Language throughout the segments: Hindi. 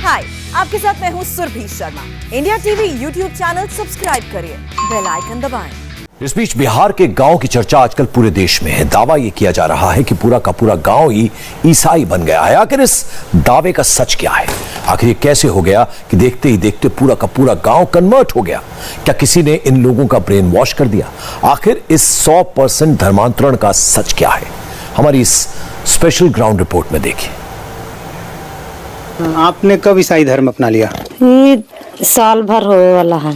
हाय, आपके साथ मैं हूँ Surabhi Sharma. India TV YouTube channel subscribe करिए, बेल आइकन दबाएं। इस बीच बिहार के गांव की चर्चा आजकल पूरे देश में है। दावा यह किया जा रहा है कि पूरा का पूरा गांव ही ईसाई बन गया है। आखिर इस दावे का सच क्या है? आखिर ये कैसे हो गया कि देखते ही देखते पूरा का पूरा गांव कन्वर्ट हो गया? क्या किसी ने इन लोगों का ब्रेन वॉश कर दिया? आखिर इस 100% धर्मांतरण का सच क्या है? हमारी इस स्पेशल ग्राउंड रिपोर्ट में देखिए। आपने कब ईसाई धर्म अपना लिया? ये साल भर होने वाला है।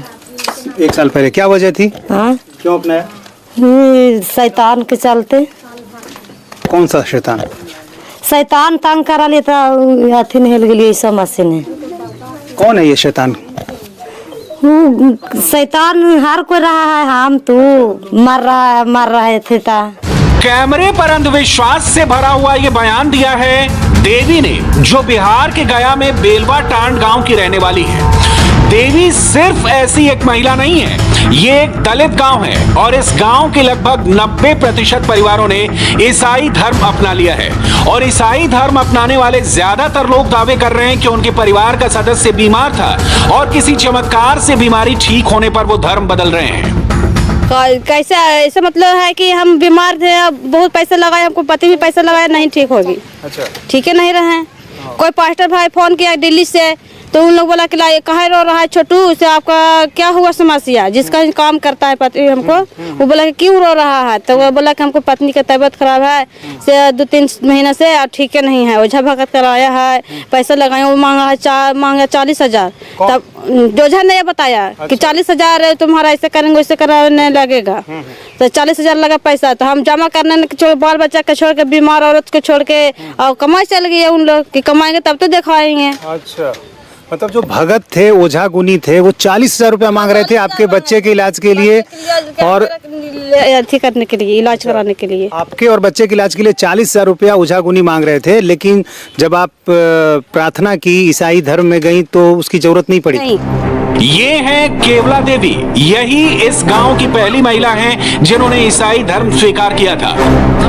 1 साल पहले। क्या वजह थी? हाँ, क्यों अपनाया? शैतान के चलते। कौन सा शैतान? शैतान तंग करा लेता अथी हिल गई समस्या ने। कौन है ये शैतान? शैतान हर कोई रहा है, हम तू मर रहे थे ता। कैमरे पर अंधविश्वास से भरा हुआ ये बयान दिया है देवी ने, जो बिहार के गया में बेलवा टांड गांव की रहने वाली है। देवी सिर्फ ऐसी एक महिला नहीं है, ये एक दलित गांव है और इस गांव के लगभग 90% परिवारों ने ईसाई धर्म अपना लिया है। और ईसाई धर्म अपनाने वाले ज्यादातर लोग दावे कर रहे हैं कि उनके परिवार का सदस्य बीमार था और किसी चमत्कार से बीमारी ठीक होने पर वो धर्म बदल रहे हैं। कैसे ऐसा मतलब है कि हम बीमार थे, बहुत पैसा लगाए, हमको पति भी पैसा लगाया, नहीं ठीक होगी। अच्छा, ठीक है नहीं रहे। कोई पास्टर भाई फोन किया दिल्ली से, तो उन लोग बोला कि कहाँ रो रहा है छोटू से, आपका क्या हुआ समस्या? जिसका काम करता है पति हमको, वो बोला कि क्यों रो रहा है? तो वो बोला कि हमको पत्नी का तबीयत खराब है से 2-3 महीने से और ठीक है नहीं है। ओझा भगत कराया है, पैसा लगाया, वो मांगा 40,000। तब ओझा ने ये बताया कि 40,000 तुम्हारा ऐसे करेंगे वैसे कराने लगेगा। तो 40,000 लगा पैसा, तो हम जमा करने बाल बच्चा के छोड़ के, बीमार औरत को छोड़ के और कमाई चल गई है उन लोग कि कमाएंगे तब तो दिखाएंगे। अच्छा, मतलब जो भगत थे, ओझा गुनी थे, वो 40,000 रुपया मांग रहे थे आपके बच्चे के इलाज के लिए और अथी करने के लिए, इलाज कराने के लिए। आपके और बच्चे के इलाज के लिए 40,000 रुपया ओझा गुनी मांग रहे थे। लेकिन जब आप प्रार्थना की, ईसाई धर्म में गई, तो उसकी जरूरत नहीं पड़ी। ये है केवला देवी। यही इस गांव की पहली महिला हैं जिन्होंने ईसाई धर्म स्वीकार किया था।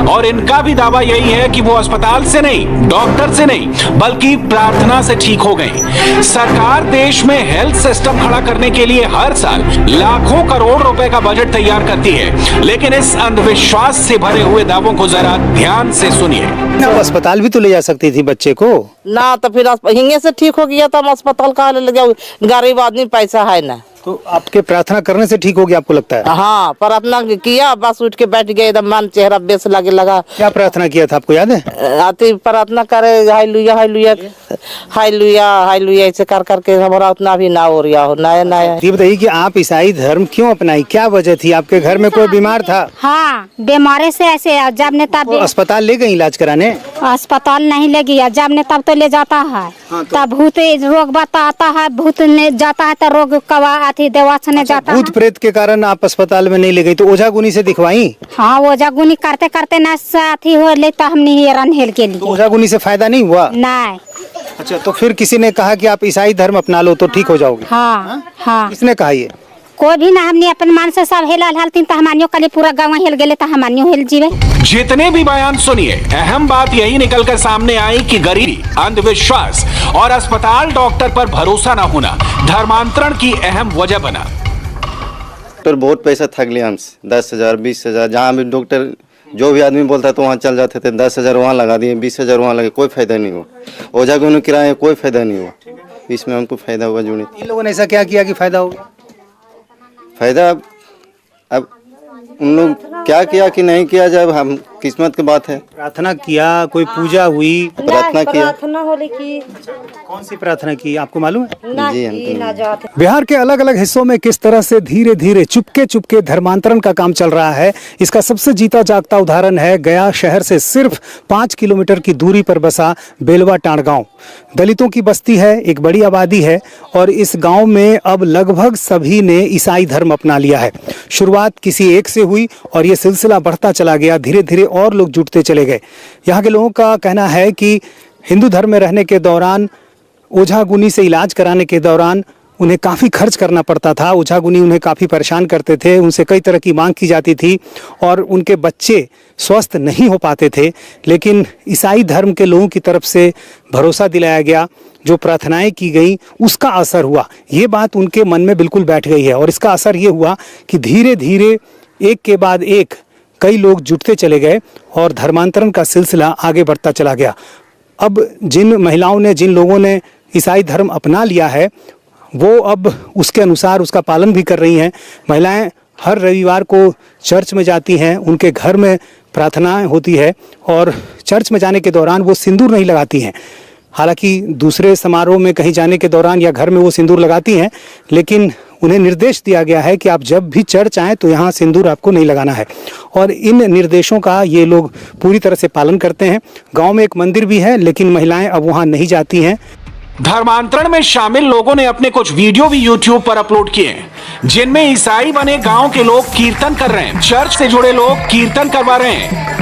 और इनका भी दावा यही है कि वो अस्पताल से नहीं, डॉक्टर से नहीं, बल्कि प्रार्थना से ठीक हो गई। सरकार देश में हेल्थ सिस्टम खड़ा करने के लिए हर साल लाखों करोड़ रुपए का बजट तैयार करती है, लेकिन इस अंधविश्वास से भरे हुए दावों को जरा ध्यान से सुनिए। अस्पताल भी तो ले जा सकती थी बच्चे को ना, तो फिर हिंगे से ठीक हो गया तो हम अस्पताल कहाँ ले जाओ? गरीब आदमी पैसा है ना। तो आपके प्रार्थना करने से ठीक हो गया आपको लगता है? हाँ, प्रार्थना किया, बस उठ के बैठ गए, एकदम मन चेहरा बेस लगे लगा। क्या प्रार्थना किया था आपको याद है? आती प्रार्थना करे, हालेलुया हालेलुया हालेलुया हालेलुया, ऐसे कर करके हमारा उतना भी ना हो रहा हो। नया ये बताइए कि आप ईसाई धर्म क्यों अपनाई? क्या वजह थी? आपके घर में कोई बीमार था? हाँ, बीमारी से ऐसे जब ने तब अस्पताल ले गई इलाज कराने? अस्पताल नहीं ले गया, जब ने तब तो ले जाता है। हाँ, तो तब भूत रोग बताता है, भूत ने जाता है तो रोग कवा देवा ने जाता। भूत प्रेत के कारण आप अस्पताल में नहीं ले गई, तो ओझा गुनी से दिखवाई? हाँ, ओझा गुनी करते करते ना साथी हो ले, तो हमने हैरान हेल के लिए। तो ओझा गुनी से फायदा नहीं हुआ? नहीं। अच्छा, तो फिर किसी ने कहा कि आप ईसाई धर्म अपना लो तो ठीक हो जाओगे? हाँ हाँ। किसने कहा ये? कोई भी ना, हमने अपन मन से सब हेलतीन तो हमानियों कल पूरा गाँव हिल गए तो हमानियों हिल जीवे। जितने भी बयान सुनिए, अहम बात यही निकलकर सामने आई कि गरीबी, अंधविश्वास और अस्पताल डॉक्टर पर भरोसा न होना धर्मांतरण की अहम वजह बना। डॉक्टर बहुत पैसा ठग लिया हमसे, 10,000 20,000, जहाँ भी डॉक्टर जो भी आदमी बोलता है तो वहाँ चल जाते थे। 10,000 वहाँ लगा दिए, 20,000 वहाँ लगे, कोई फायदा नहीं हुआ। ओझा गुनी किराए कोई फायदा नहीं हुआ, इसमें हमको फायदा हुआ जुड़ी। इन लोगों ने ऐसा क्या किया कि फायदा हो गया? फायदा अब उन लोग क्या किया कि नहीं किया, जब हम किस्मत की बात है। प्रार्थना किया, कोई पूजा हुई? प्रार्थना किया। कौन सी प्रार्थना की आपको मालूम है? जी, बिहार के अलग अलग हिस्सों में किस तरह से धीरे धीरे चुपके चुपके धर्मांतरण का काम चल रहा है, इसका सबसे जीता जागता उदाहरण है गया शहर से सिर्फ 5 किलोमीटर की दूरी पर बसा बेलवा टांड गांव। दलितों की बस्ती है, एक बड़ी आबादी है और इस गांव में अब लगभग सभी ने ईसाई धर्म अपना लिया है। शुरुआत किसी एक से हुई और ये सिलसिला बढ़ता चला गया, धीरे धीरे और लोग जुटते चले गए। यहाँ के लोगों का कहना है कि हिंदू धर्म में रहने के दौरान, ओझा गुनी से इलाज कराने के दौरान उन्हें काफ़ी खर्च करना पड़ता था। ओझागुनी उन्हें काफ़ी परेशान करते थे, उनसे कई तरह की मांग की जाती थी और उनके बच्चे स्वस्थ नहीं हो पाते थे। लेकिन ईसाई धर्म के लोगों की तरफ से भरोसा दिलाया गया, जो प्रार्थनाएं की गई उसका असर हुआ। ये बात उनके मन में बिल्कुल बैठ गई है और इसका असर ये हुआ कि धीरे धीरे एक के बाद एक कई लोग जुटते चले गए और धर्मांतरण का सिलसिला आगे बढ़ता चला गया। अब जिन महिलाओं ने, जिन लोगों ने ईसाई धर्म अपना लिया है, वो अब उसके अनुसार उसका पालन भी कर रही हैं। महिलाएं हर रविवार को चर्च में जाती हैं, उनके घर में प्रार्थनाएं होती है और चर्च में जाने के दौरान वो सिंदूर नहीं लगाती हैं। हालांकि दूसरे समारोह में कहीं जाने के दौरान या घर में वो सिंदूर लगाती हैं, लेकिन उन्हें निर्देश दिया गया है कि आप जब भी चर्च आएँ तो यहाँ सिंदूर आपको नहीं लगाना है और इन निर्देशों का ये लोग पूरी तरह से पालन करते हैं। गांव में एक मंदिर भी है, लेकिन महिलाएं अब वहाँ नहीं जाती हैं। धर्मांतरण में शामिल लोगों ने अपने कुछ वीडियो भी YouTube पर अपलोड किए हैं, जिनमें ईसाई बने गांव के लोग कीर्तन कर रहे हैं। चर्च से जुड़े लोग कीर्तन करवा रहे हैं।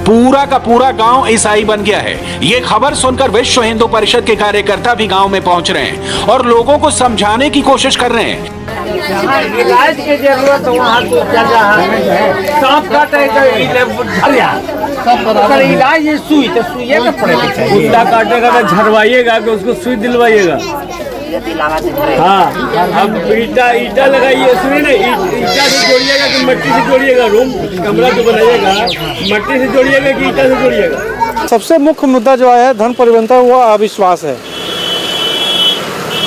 पूरा का पूरा गांव ईसाई बन गया है। ये खबर सुनकर विश्व हिंदू परिषद के कार्यकर्ता भी गांव में पहुंच रहे हैं और लोगों को समझाने की कोशिश कर रहे हैं। जहाँ इलाज की जरूरत वहाँ तो चल रहा है। सांप काटे तो इलाज ये सुई तो सुइए का पड़ेगा। कुत्ता काटेगा तो झरवाइएगा कि उसको सुई दिलवाइएगा। हाँ, अब ईटा लगाइए, उसमें ना ईटा से जोड़िएगा कि मट्टी से जोड़िएगा। रूम कमरा जो बनाइएगा मट्टी से जोड़िएगा कि ईटा से जोड़िएगा। सबसे मुख्य मुद्दा जो है धन परिवर्तन, वो अविश्वास है।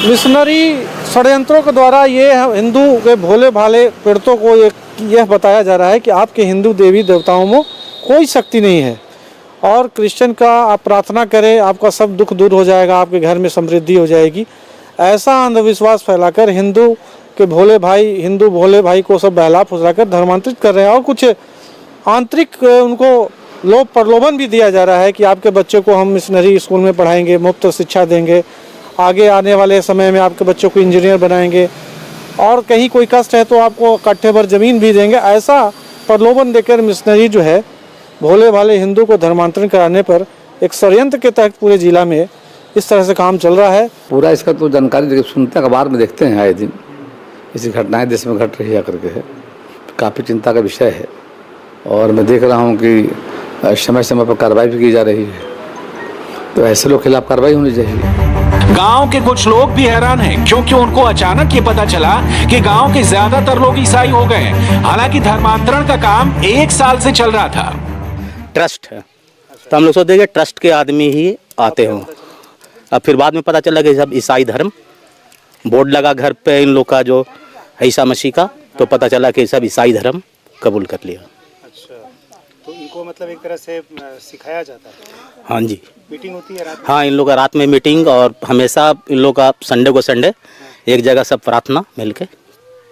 मिशनरी षड्यंत्रों के द्वारा ये हिंदू के भोले भाले पीड़ितों को यह बताया जा रहा है कि आपके हिंदू देवी देवताओं में कोई शक्ति नहीं है और क्रिश्चियन का आप प्रार्थना करें, आपका सब दुख दूर हो जाएगा, आपके घर में समृद्धि हो जाएगी। ऐसा अंधविश्वास फैलाकर हिंदू के भोले भाई, हिंदू भोले भाई को सब बहला फुसलाकर धर्मांतरित कर रहे हैं और कुछ आंतरिक उनको प्रलोभन भी दिया जा रहा है कि आपके बच्चे को हम मिशनरी स्कूल में पढ़ाएंगे, मुफ्त शिक्षा देंगे, आगे आने वाले समय में आपके बच्चों को इंजीनियर बनाएंगे और कहीं कोई कष्ट है तो आपको कट्ठे भर ज़मीन भी देंगे। ऐसा प्रलोभन देकर मिशनरी जो है भोले भाले हिंदू को धर्मांतरण कराने पर एक षड्यंत्र के तहत पूरे जिला में इस तरह से काम चल रहा है। पूरा इसका तो जानकारी सुनते हैं, अखबार में देखते हैं आए दिन ऐसी घटनाएं देश में घट रही है करके है। काफ़ी चिंता का विषय है और मैं देख रहा हूं कि समय समय पर कार्रवाई भी की जा रही है, तो ऐसे लोग खिलाफ कार्रवाई होनी चाहिए। गांव के कुछ लोग भी हैरान हैं क्योंकि उनको अचानक ये पता चला कि गांव के ज्यादातर लोग ईसाई हो गए हैं। हालांकि धर्मांतरण का काम 1 साल से चल रहा था। ट्रस्ट है तो हम लोग सोचते हैं ट्रस्ट के आदमी ही आते हो। अब फिर बाद में पता चला कि सब ईसाई धर्म, बोर्ड लगा घर पे इन लोग का जो ईसा मसीह का, तो पता चला कि सब ईसाई धर्म कबूल कर लिया। अच्छा, तो इनको मतलब एक तरह से सिखाया जाता है? हाँ जी, मीटिंग होती है रात में? हाँ, इन लोग का रात में मीटिंग और हमेशा इन लोग का संडे को संडे एक जगह सब प्रार्थना मिलके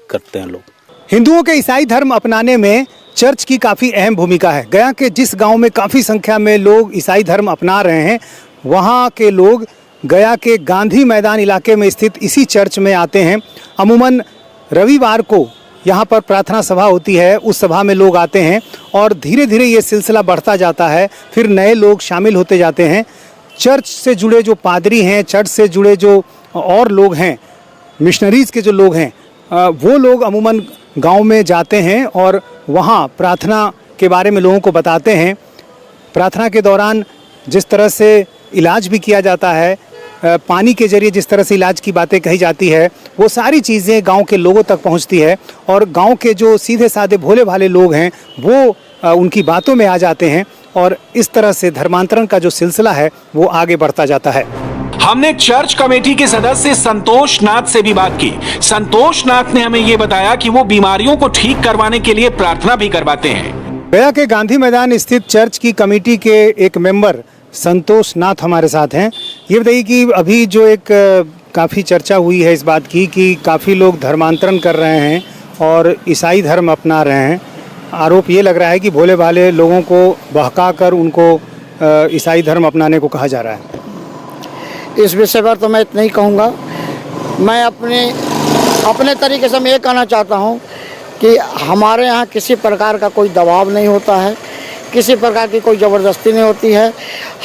करते हैं लोग। हिंदुओं के ईसाई धर्म अपनाने में चर्च की काफ़ी अहम भूमिका है। गया के जिस गांव में काफ़ी संख्या में लोग ईसाई धर्म अपना रहे हैं, वहाँ के लोग गया के गांधी मैदान इलाके में स्थित इसी चर्च में आते हैं। अमूमन रविवार को यहाँ पर प्रार्थना सभा होती है, उस सभा में लोग आते हैं और धीरे धीरे ये सिलसिला बढ़ता जाता है। फिर नए लोग शामिल होते जाते हैं। चर्च से जुड़े जो पादरी हैं, चर्च से जुड़े जो और लोग हैं, मिशनरीज़ के जो लोग हैं, वो लोग अमूमन गांव में जाते हैं और वहाँ प्रार्थना के बारे में लोगों को बताते हैं। प्रार्थना के दौरान जिस तरह से इलाज भी किया जाता है, पानी के जरिए जिस तरह से इलाज की बातें कही जाती है, वो सारी चीज़ें गांव के लोगों तक पहुंचती है और गांव के जो सीधे साधे भोले भाले लोग हैं वो उनकी बातों में आ जाते हैं और इस तरह से धर्मांतरण का जो सिलसिला है वो आगे बढ़ता जाता है। हमने चर्च कमेटी के सदस्य संतोष नाथ से भी बात की। संतोष नाथ ने हमें ये बताया कि वो बीमारियों को ठीक करवाने के लिए प्रार्थना भी करवाते हैं। गया के गांधी मैदान स्थित चर्च की कमेटी के एक मेंबर संतोष नाथ हमारे साथ हैं। ये बताइए कि अभी जो एक काफ़ी चर्चा हुई है इस बात की कि काफ़ी लोग धर्मांतरण कर रहे हैं और ईसाई धर्म अपना रहे हैं। आरोप ये लग रहा है कि भोले भाले लोगों को बहका कर उनको ईसाई धर्म अपनाने को कहा जा रहा है। इस विषय पर तो मैं इतना ही कहूँगा मैं अपने तरीके से मैं ये कहना चाहता हूँ कि हमारे यहाँ किसी प्रकार का कोई दबाव नहीं होता है, किसी प्रकार की कोई ज़बरदस्ती नहीं होती है।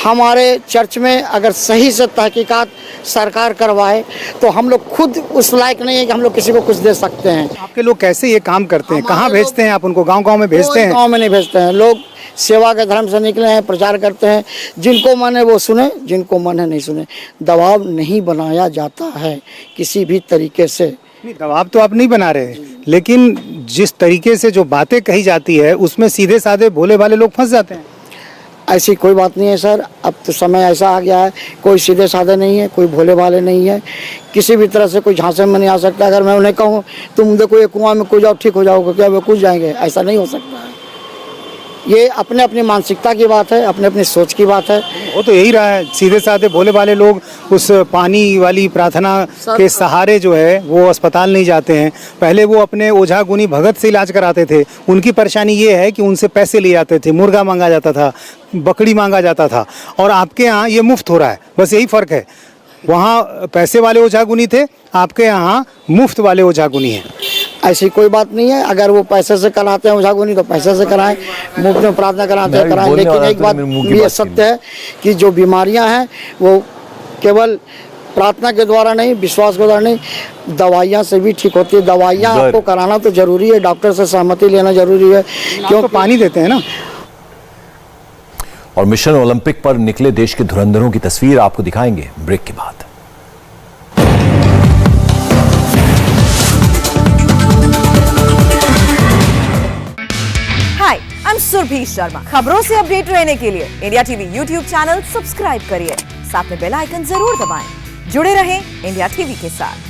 हमारे चर्च में अगर सही से तहकीकात सरकार करवाए तो हम लोग खुद उस लायक नहीं है कि हम लोग किसी को कुछ दे सकते हैं। आपके लोग कैसे ये काम करते हैं, कहाँ भेजते हैं आप उनको? गांव-गांव में भेजते हैं? गांव में नहीं भेजते हैं, लोग सेवा के धर्म से निकले हैं, प्रचार करते हैं, जिनको मन है वो सुने, जिनको मन है नहीं सुने। दबाव नहीं बनाया जाता है किसी भी तरीके से। नहीं, दबाव तो आप नहीं बना रहे, लेकिन जिस तरीके से जो बातें कही जाती है उसमें सीधे साधे भोले भाले लोग फंस जाते हैं। ऐसी कोई बात नहीं है सर, अब तो समय ऐसा आ गया है, कोई सीधे साधे नहीं है, कोई भोले भाले नहीं है, किसी भी तरह से कोई झांसे में नहीं आ सकता। अगर मैं उन्हें कहूँ तुम देखो ये कुआं में कूद जाओ ठीक हो जाओगे, क्या वो कूद जाएंगे? ऐसा नहीं हो सकता है। ये अपने अपनी मानसिकता की बात है, अपने अपनी सोच की बात है। वो तो यही रहा है, सीधे साधे भोले भाले लोग उस पानी वाली प्रार्थना के सहारे जो है वो अस्पताल नहीं जाते हैं। पहले वो अपने ओझा गुनी भगत से इलाज कराते थे। उनकी परेशानी ये है कि उनसे पैसे लिए जाते थे, मुर्गा मांगा जाता था, बकरी मांगा जाता था, और आपके यहाँ ये मुफ्त हो रहा है। बस यही फ़र्क है, वहाँ पैसे वाले ओझा गुनी थे, आपके यहाँ मुफ्त वाले ओझा गुनी हैं। ऐसी कोई बात नहीं है, अगर वो पैसे से कराते हैं ओझा गुनी तो पैसे से कराएं, मुफ्त में प्रार्थना कराते हैं कराएं। लेकिन एक बात ये सत्य है कि जो बीमारियां हैं वो केवल प्रार्थना के द्वारा नहीं, विश्वास के द्वारा नहीं, दवाइयां से भी ठीक होती है। दवाइयां आपको कराना तो जरूरी है, डॉक्टर से सहमति लेना जरूरी है, क्योंकि पानी देते हैं ना। और मिशन ओलंपिक पर निकले देश के धुरंधरों की तस्वीर आपको दिखाएंगे ब्रेक के बाद। हाय, आई एम सुरभि शर्मा। खबरों से अपडेट रहने के लिए India TV YouTube channel subscribe करिए, साथ में बेल आइकन जरूर दबाएं। जुड़े रहें इंडिया टीवी के साथ।